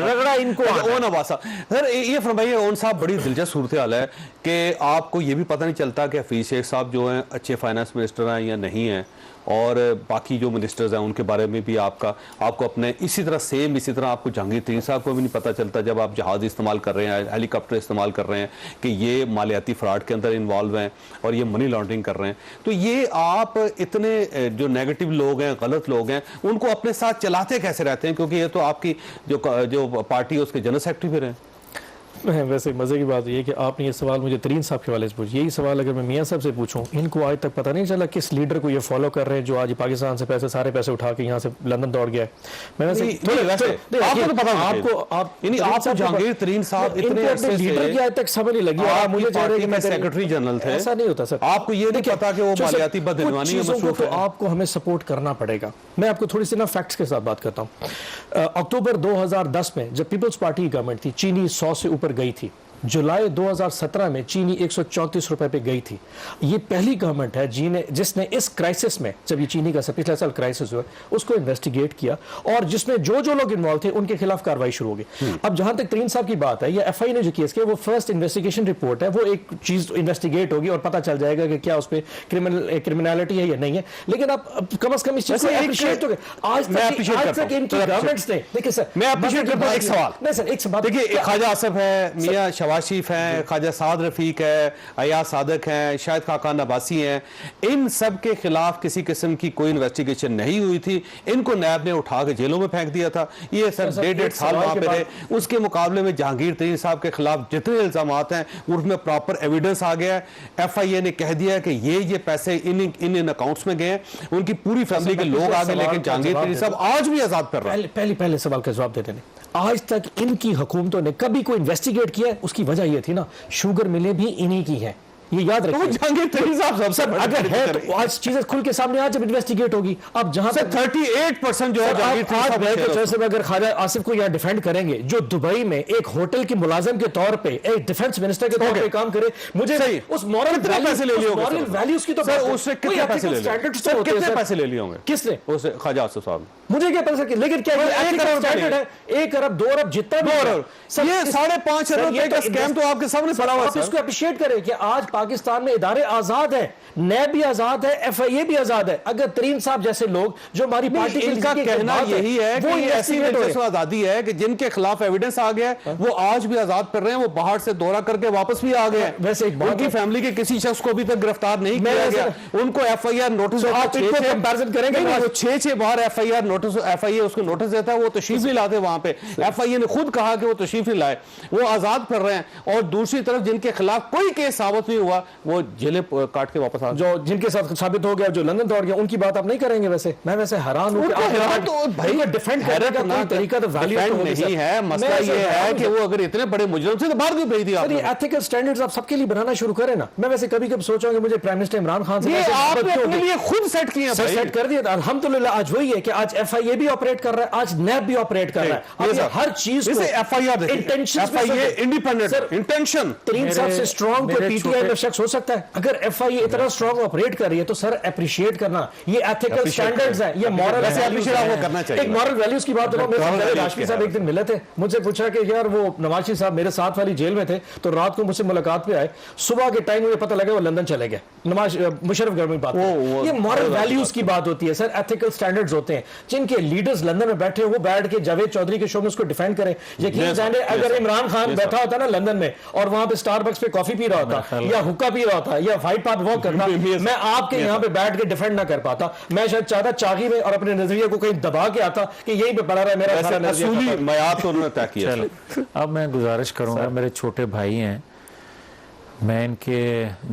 रगड़ा इनको ओन अबासा। सर ये फरमाइए ओन साहब, बड़ी दिलचस्प सूरत हाल है कि आपको ये भी पता नहीं चलता कि हफीज शेख साहब जो हैं अच्छे फाइनेंस मिनिस्टर हैं या नहीं हैं, और बाकी जो मिनिस्टर्स हैं उनके बारे में भी आपको अपने इसी तरह आपको जहांगीर तरीन साहब को भी नहीं पता चलता जब आप जहाज़ इस्तेमाल कर रहे हैं, हेलीकॉप्टर इस्तेमाल कर रहे हैं, कि ये मालियाती फ्रॉड के अंदर इन्वॉल्व हैं और ये मनी लॉन्ड्रिंग कर रहे हैं। तो ये आप इतने जो नेगेटिव लोग हैं, गलत लोग हैं, उनको अपने साथ चलाते कैसे रहते हैं? क्योंकि ये तो आपकी जो पार्टी है उसके जनरल सेक्रेटरी भी रहे। वैसे मज़े की बात ये कि आपने ये सवाल मुझे तरीन साहब के वाले से पूछा, यही सवाल अगर मैं मियाँ साहब से पूछूं, इनको आज तक पता नहीं चला किस लीडर को ये फॉलो कर रहे हैं जो आज पाकिस्तान से सारे पैसे उठा के यहाँ से लंदन दौड़ गया है। मैं आपको जहांगीर तरीन साहब इतने लीडर की आज तक समझ नहीं लगी, मुझे चाह रहे कि सेक्रेटरी जनरल थे। ऐसा नहीं होता सर, आपको ये नहीं पता कि वो मालियाती बदइनवानी में मसरूफ है। आपको हमें सपोर्ट करना पड़ेगा। मैं आपको थोड़ी सी ना फैक्ट्स के साथ बात करता हूँ। अक्टूबर 2010 में जब पीपल्स पार्टी की गवर्नमेंट थी, चीनी 100 से ऊपर गई थी। जुलाई 2017 में चीनी 134 रुपए पे गई थी। ये पहली गवर्नमेंट है जिसने इस क्राइसिस में, जब ये चीनी का पिछले साल क्राइसिस हुआ, उसको इन्वेस्टिगेट किया और जिसमें जो लोग इन्वॉल्व थे उनके खिलाफ कार्रवाई शुरू हो गई। अब जहां तक तरीन साहब की बात है, ये FI ने जो केस किया वो फर्स्ट इन्वेस्टिगेशन रिपोर्ट है, वो एक चीज इन्वेस्टिगेट होगी और पता चल जाएगा कि क्या उस पर क्रिमिनलिटी है या नहीं है। लेकिन अब कम से कम इस चीज को एप्रिशिएट हो गया। आज तक इनकी गवर्नमेंट्स ने, देखिए सर मैं एप्रिशिएट करता हूं। एक सवाल नहीं सर, एक सवाल देखिए, ख्वाजा आसिफ है, मियां शवाशिफ हैं, ख्वाजा साद रफीक है, अयाज सादक हैं, शायद खाकान अब्बासी हैं, इन सब के खिलाफ किसी किस्म की कोई इन्वेस्टिगेशन नहीं हुई थी। इनको नैब ने उठा के जेलों में फेंक दिया था। ये सर 1.5 साल वहां पे रहे। उसके मुकाबले में जहांगीर तरीन साहब के खिलाफ जितने इल्जाम हैं उसमें प्रॉपर एविडेंस आ गया है। FIA ने कह दिया कि ये पैसे इन अकाउंट्स में गए हैं, उनकी पूरी फैमिली के लोग आ गए, लेकिन जहांगीर तरीन साहब आज भी आजाद कर रहे हैं। पहले सवाल का जवाब देते हैं। आज तक इनकी हुकूमतों ने कभी कोई इन्वेस्टिगेट किया? उसकी वजह यह थी ना, शुगर मिलें भी इन्हीं की है, ये याद रखिए। तो जहांगीर तरीन साहब सबसे अगर है तो आज चीजें खुल के सामने आज जब इन्वेस्टिगेट होगी। अब जहां तक 38% जो है जहांगीर तरीन साहब अगर ख्वाजा आसिफ को यहाँ डिफेंड करेंगे, जो दुबई में एक होटल के मुलाजिम के तौर पे एक डिफेंस मिनिस्टर के तौर पे काम करे, मुझे उस मॉरल पैसे ले लिए होंगे, वैल्यूज की तो सर उससे कितने पैसे ले लिए, कितने पैसे ले लिए होंगे किसने? उससे ख्वाजा आसिफ साहब। मुझे क्या पता सर, लेकिन क्या स्टैंडर्ड है 1 अरब 2 अरब जितना भी, ये 5.5 अरब का स्कैम तो आपके सामने पड़ा हुआ है। इसको अप्रिशिएट करें कि आज पाकिस्तान में इदारे आजाद है, नैब भी आजाद है, FIA भी आजाद है। अगर तरीन साहब जैसे लोग जो हमारी पार्टी का कहना यही है कि ऐसी आजादी है कि जिनके खिलाफ एविडेंस आ गया वो आज भी आजाद कर रहे हैं, वो बाहर से दौरा करके वापस भी आ गए। वैसे एक उनकी फैमिली के किसी शख्स को अभी तक गिरफ्तार नहीं किया गया, उनको FIR नोटिस कंपैरिजन करेंगे, 6 बार FIR नोटिस, FIA उसको नोटिस देता है, वो तशरीफ नहीं लाते वहां पे। FIA ने खुद कहा कि वो तशरीफ नहीं लाए, वो आजाद कर रहे हैं। और दूसरी तरफ जिनके खिलाफ कोई केस साबित नहीं हुआ हुआ वो जेलें काट के वापस आ जो जिनके साथ साबित हो गया, जो लंदन दौड़ गया, उनकी बात आप नहीं करेंगे। वैसे मैं वैसे हैरान हूं भाई डिफेंड करने का कोई तरीका तो वैल्यू नहीं है। मसला ये है कि वो अगर इतने बड़े मुजरिम थे तो बाहर क्यों भेज दिया आपने? एथिकल स्टैंडर्ड्स आप सबके लिए बनाना शुरू करें ना। मैं वैसे कभी कभी सोचा कि मुझे प्राइम मिनिस्टर इमरान खान से आपने अपने लिए खुद सेट किया, सेट कर दिया। अल्हम्दुलिल्लाह आज वही है कि आज FIA भी ऑपरेट कर रहा है, आज नैब भी ऑपरेट कर रहा है। अब हर चीज को FIR इंडिपेंडेंट इंटेंशन तरीन साहब से स्ट्रॉन्ग कोई PTI में शख्स हो सकता है? अगर FIA इतना स्ट्रॉन्ग ऑपरेट कर रही है तो सर अप्रिशिएट करना, ये एथिकल स्टैंडर्ड्स है, ये मॉरल करना चाहिए। एक मॉरल वैल्यूज की बात करो। मेरे राष्ट्रपति साहब एक दिन मिले थे, मुझसे पूछा कि यार वो नवाज शरीफ साहब मेरे साथ वाली जेल में थे, तो रात को मुझसे मुलाकात पे आए, सुबह के टाइम मुझे पता लगा वो लंदन चले गए। मुशर्रफ गवर्नमेंट बात, ये मॉरल वैल्यूज की बात होती है सर, एथिकल स्टैंडर्ड्स होते हैं। जिनके लीडर्स लंदन में बैठे वो बैठ के जावेद चौधरी के शो में उसको डिफेंड करें। यकीन जाने अगर इमरान खान बैठा होता ना लंदन में और वहां पे स्टारबक्स पे कॉफी पी रहा होता या हुक्का पी रहा होता या वाइट पाथ वॉक करता, मैं आपके यहाँ पे बैठ के डिफेंड ना कर पाता। मैं शायद चाहता चाकी में और अपने नजरिए को कहीं दबा के आता कि यही पे पड़ा रहा है मेरा सारा नजरिया। तो उन्होंने तय किया। अब मैं गुजारिश करूंगा, मेरे छोटे भाई हैं, मैं इनके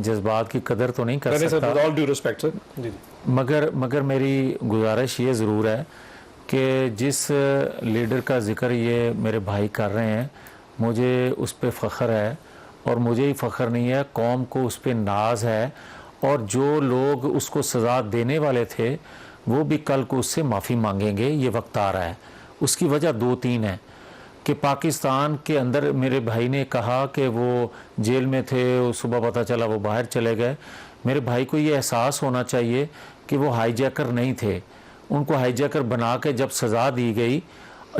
जज्बात की कदर तो नहीं कर सकता, ऑल ड्यू रिस्पेक्ट सर, मगर मेरी गुजारिश ये ज़रूर है कि जिस लीडर का जिक्र ये मेरे भाई कर रहे हैं, मुझे उस पर फ़ख्र है और मुझे ही फ़ख्र नहीं है, कौम को उस पर नाज है। और जो लोग उसको सज़ा देने वाले थे वो भी कल को उससे माफ़ी मांगेंगे, ये वक्त आ रहा है। उसकी वजह 2-3 है कि पाकिस्तान के अंदर मेरे भाई ने कहा कि वो जेल में थे, सुबह पता चला वो बाहर चले गए। मेरे भाई को ये एहसास होना चाहिए कि वो हाईजैकर नहीं थे, उनको हाईजैकर बना के जब सज़ा दी गई,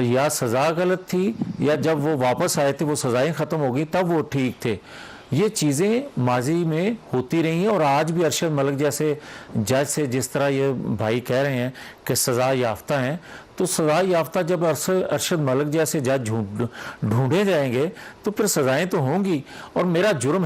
या सज़ा गलत थी या जब वो वापस आए थे वो सज़ाएं ख़त्म हो गई तब वो ठीक थे। ये चीज़ें माजी में होती रही हैं और आज भी अरशद मलिक जैसे जज से जिस तरह ये भाई कह रहे हैं कि सज़ा याफ्ता हैं, तो सज़ा याफ्ता जब अरशद मलिक जैसे जज ढूंढे जाएंगे तो फिर सज़ाएं तो होंगी। और मेरा जुर्म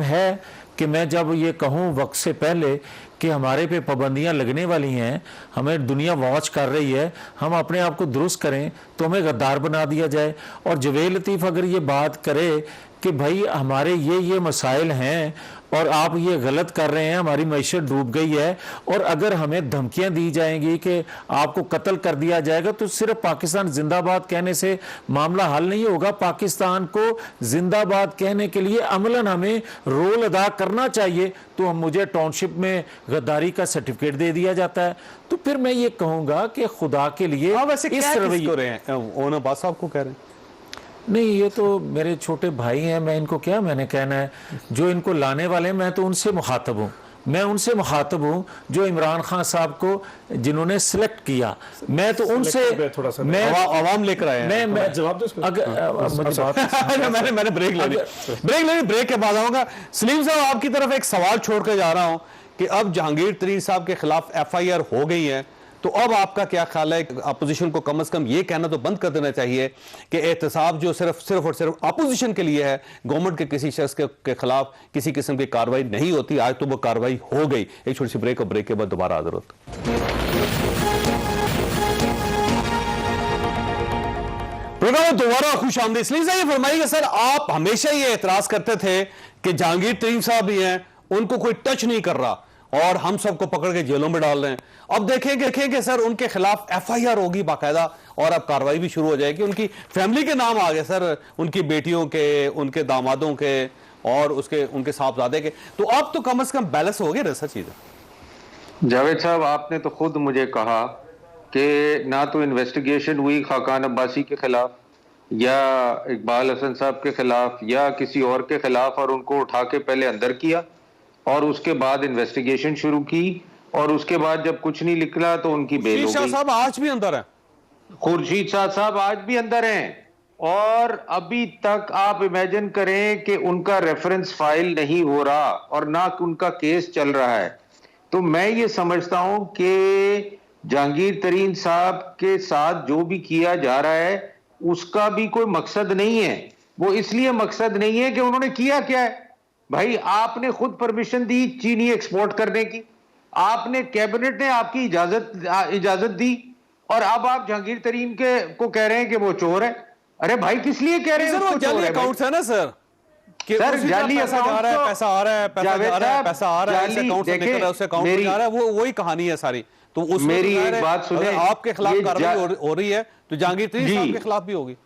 है कि मैं जब ये कहूँ वक्त से पहले कि हमारे पे पाबंदियां लगने वाली हैं, हमें दुनिया वॉच कर रही है, हम अपने आप को दुरुस्त करें तो हमें गद्दार बना दिया जाए। और जवेद लतीफ़ अगर ये बात करे कि भाई हमारे ये मसाइल हैं और आप ये गलत कर रहे हैं, हमारी मईशत डूब गई है, और अगर हमें धमकियां दी जाएंगी कि आपको कत्ल कर दिया जाएगा, तो सिर्फ पाकिस्तान जिंदाबाद कहने से मामला हल नहीं होगा। पाकिस्तान को जिंदाबाद कहने के लिए अमलन हमें रोल अदा करना चाहिए। तो मुझे टाउनशिप में गद्दारी का सर्टिफिकेट दे दिया जाता है, तो फिर मैं ये कहूंगा कि खुदा के लिए इस रवैये ओन अब्बास साहब को कह रहे हैं नहीं, ये तो मेरे छोटे भाई हैं, मैं इनको क्या मैंने कहना है, जो इनको लाने वाले हैं मैं तो उनसे मुखातब हूँ, मैं उनसे मुखातब हूँ जो इमरान खान साहब को जिन्होंने सिलेक्ट किया, मैं तो उनसे मैं आवाम लेकर आए हैं। मैं जवाब दो मैंने ब्रेक के बाद आऊंगा। सलीम साहब आपकी तरफ एक सवाल छोड़कर जा रहा हूं कि अब जहांगीर तरीन साहब के खिलाफ FIR हो गई है, तो अब आपका क्या ख्याल है? अपोजिशन को कम से कम ये कहना तो बंद कर देना चाहिए कि एहतसाब जो सिर्फ और सिर्फ अपोजिशन के लिए है, गवर्नमेंट के किसी शख्स के खिलाफ किसी किस्म की कार्रवाई नहीं होती। आज तो वो कार्रवाई हो गई। एक छोटी सी ब्रेक और ब्रेक के बाद दोबारा हाजिर होता। प्रोग्राम दोबारा खुश आमदीद। इसलिए ये फरमाइएगा सर, आप हमेशा ये एतराज करते थे कि जहांगीर तरीन साहब भी हैं, उनको कोई टच नहीं कर रहा और हम सबको पकड़ के जेलों में डाल रहे हैं। अब देखेंगे सर उनके खिलाफ FIR होगी बाकायदा और अब कार्रवाई भी शुरू हो जाएगी। उनकी फैमिली के नाम आ गए सर, उनकी बेटियों के, उनके दामादों के और उनके साहबजादे के। तो अब तो कम से कम बैलेंस हो गया ऐसा चीज। जावेद साहब, आपने तो खुद मुझे कहा कि ना तो इन्वेस्टिगेशन हुई खाकान अब्बासी के खिलाफ या इकबाल हसन साहब के खिलाफ या किसी और के खिलाफ, और उनको उठा के पहले अंदर किया और उसके बाद इन्वेस्टिगेशन शुरू की, और उसके बाद जब कुछ नहीं निकला तो उनकी बेल हो गई। साहब आज भी अंदर है, खुर्शीद साहब आज भी अंदर हैं, और अभी तक आप इमेजिन करें कि उनका रेफरेंस फाइल नहीं हो रहा और ना उनका केस चल रहा है। तो मैं ये समझता हूं कि जहांगीर तरीन साहब के साथ जो भी किया जा रहा है उसका भी कोई मकसद नहीं है। वो इसलिए मकसद नहीं है कि उन्होंने किया क्या है। भाई, आपने खुद परमिशन दी चीनी एक्सपोर्ट करने की, आपने कैबिनेट ने आपकी इजाजत दी, और अब आप जहांगीर तरीन को कह रहे हैं कि वो चोर है। अरे भाई, किस लिए कह रहे हैं? अकाउंट्स है ना सर, कि सर, उसी जाली पैसा जा रहा है, अकाउंट पैसा आ रहा है, पैसा जावेद जा रहा है, साहब, पैसा आ रहा है, इस जाली, अकाउंट से निकल रहा है, उस अकाउंट में जा रहा है, वो वही कहानी है सारी। तो उसमें मेरी तो एक ज़ाहिर है, बात सुने, अगर आपके खिलाफ ये कार्रवाई हो रही है तो जहांगीर तरीन जी। साहब के खिलाफ भी होगी।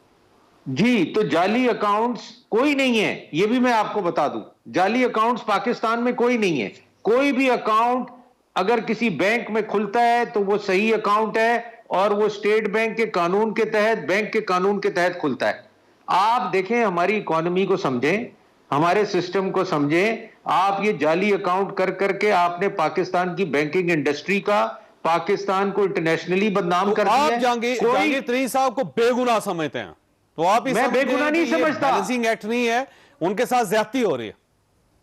जी, तो जाली अकाउंट्स कोई नहीं है, ये भी मैं आपको बता दूं। जाली अकाउंट्स पाकिस्तान में कोई नहीं है। कोई भी अकाउंट अगर किसी बैंक में खुलता है तो वो सही अकाउंट है और वो स्टेट बैंक के कानून के तहत, बैंक के कानून के तहत खुलता है। आप देखें, हमारी इकोनॉमी को समझें, हमारे सिस्टम को समझें। आप ये जाली अकाउंट कर करके आपने पाकिस्तान की बैंकिंग इंडस्ट्री का, पाकिस्तान को इंटरनेशनली बदनाम कर तो दिया आप है। जहांगीर तरीन साहब को बेगुनाह समझते हैं, तो आप मैं बेगुनाह नहीं समझता। बैलेंसिंग एक्ट नहीं है, उनके साथ ज्यादती हो रही है।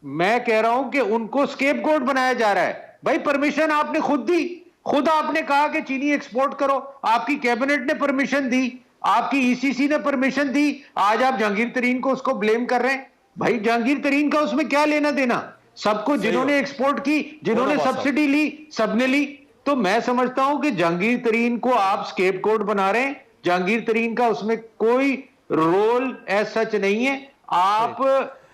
मैं कह रहा हूं कि उनको स्केपगोट बनाया जा रहा है। भाई परमिशन आपने खुद दी, खुद आपने कहा कि चीनी एक्सपोर्ट करो, आपकी कैबिनेट ने परमिशन दी, आपकी ईसीसी ने परमिशन दी, आज आप जहांगीर तरीन को उसको ब्लेम कर रहे हैं। भाई जहांगीर तरीन का उसमें क्या लेना देना? सबको जिन्होंने एक्सपोर्ट की, जिन्होंने सब्सिडी ली, सबने ली। तो मैं समझता हूं कि जहांगीर तरीन को आप स्केपगोट बना रहे हैं। जहांगीर तरीन का उसमें कोई रोल एज सच नहीं है। आप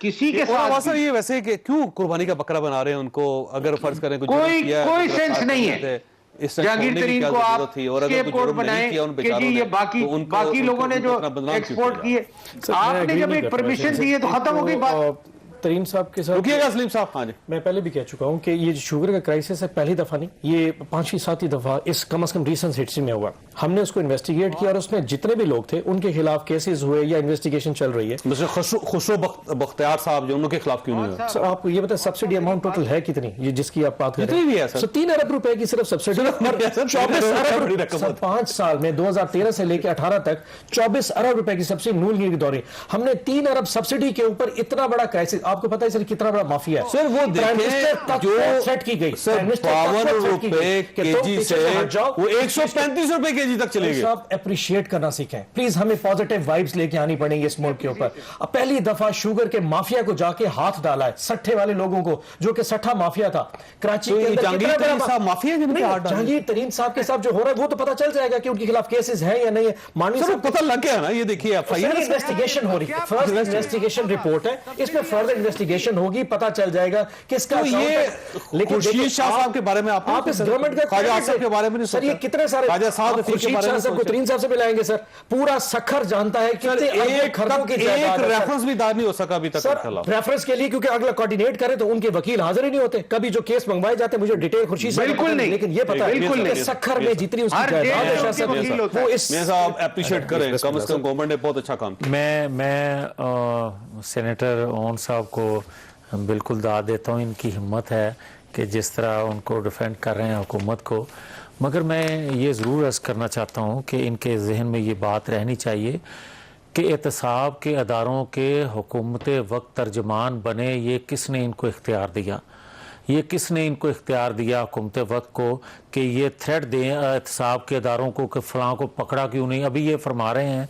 किसी के साथ सर, ये वैसे कि क्यों कुर्बानी का बकरा बना रहे हैं उनको? अगर फर्ज करें कोई सेंस नहीं है। जहांगीर तरीन को आप स्केपगोट बनाएं कि जी ये बाकी लोगों ने जो एक्सपोर्ट किए, आपने जब एक परमिशन दी है तो खत्म हो गई बात। तरीन साहब के साथ रुकिएगा सलीम साहब। हाँ जी, मैं पहले भी कह चुका हूं कि ये जो शुगर का क्राइसिस है पहली दफा नहीं, ये 5वीं 7वीं दफा इस कम से कम रीसेंट हिस्ट्री में हुआ। हमने उसको इन्वेस्टिगेट किया और उसमें जितने भी लोग थे उनके खिलाफ केसेस हुए या इन्वेस्टिगेशन चल रही है। खुशरो बख्तियार साहब जो उनके खिलाफ क्यों नहीं हुआ? सर आप ये बताएं सब्सिडी अमाउंट टोटल है कितनी, ये जिसकी आप बात कर रहे हैं? भी है सर, 3 अरब रुपए की सिर्फ सब्सिडी, 24 अरब 5 साल में 2013 से लेकर 18 तक 24 अरब रुपए की सब्सिडी नूल गिर की दौरी। हमने 3 अरब सब्सिडी के ऊपर इतना बड़ा क्राइसिस, आपको पता है सर कितना बड़ा माफिया है सर? वो देखें जो सेट की गई सर 52 रुपए केजी से वो 135 रुपए केजी तक चले गए। आप अप्रिशिएट करना सीखें प्लीज, हमें पॉजिटिव वाइब्स लेके आनी पड़ेंगी इस मुल्क के ऊपर। अब पहली दफा शुगर के माफिया को जाके हाथ डाला है, सट्ठे वाले लोगों को, जो कि सट्ठा माफिया था कराची के अंदर। जहांगीर तरीन साहब माफिया जहांगीर तरीन साहब के साथ जो हो रहा है वो तो पता चल जाएगा कि उनके खिलाफ केसेस हैं या नहीं है। माननीय साहब पता लग गया ना, ये देखिए एफआईआर इन्वेस्टिगेशन हो रही है, फर्स्ट इन्वेस्टिगेशन रिपोर्ट है, इसमें फर्दर इन्वेस्टिगेशन होगी, पता चल जाएगा किसका। तो ये लेकिन खुर्शीद शाह साहब के बारे में आप इस गवर्नमेंट का ख्वाजा आसिफ के बारे में नहीं सर, ये कितने सारे ख्वाजा साहब खुर्शीद शाह साहब को तरीन साहब से मिलाएंगे सर, पूरा सखर जानता है कितने एक रेफरेंस भी दायर नहीं हो सका अभी तक सर रेफरेंस के लिए, क्योंकि अगला कोऑर्डिनेट करे तो उनके वकील हाजिर ही नहीं होते। कभी जो केस मंगवाए जाते मुझे डिटेल खुर्शीद साहब बिल्कुल नहीं, लेकिन ये पता है सखर में जितनी उसकी जायदाद है वो इस साहब एप्रिशिएट करें, कम से कम गवर्नमेंट ने बहुत अच्छा काम किया। मैं सेनेटर ओन साहब को बिल्कुल दाद देता हूँ, इनकी हिम्मत है कि जिस तरह उनको डिफेंड कर रहे हैं हुकूमत को। मगर मैं ये ज़रूर अर्ज़ करना चाहता हूँ कि इनके जहन में ये बात रहनी चाहिए कि एहतसाब के अदारों के हुकूमत वक्त तर्जमान बने, ये किसने इनको इख्तियार दिया? ये किसने इनको इख्तियार दिया हुकूमत वक्त को कि ये थ्रेट दें एहतसाब के अदारों को कि फ़लाँ को पकड़ा क्यों नहीं? अभी ये फरमा रहे हैं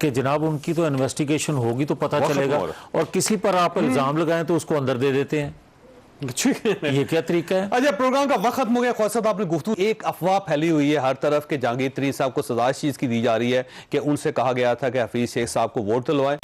कि जनाब उनकी तो इन्वेस्टिगेशन होगी तो पता चलेगा, और किसी पर आप इल्ज़ाम लगाएं तो उसको अंदर दे देते हैं। ये क्या तरीका है? अच्छा, प्रोग्राम का वक्त खत्म हो गया। ख्वाजा साहब आपने गुफ्तगू, एक अफवाह फैली हुई है हर तरफ कि जहांगीर तरीन साहब को सजा इस चीज की दी जा रही है कि उनसे कहा गया था कि हफीज शेख साहब को वोट दिलवाएं।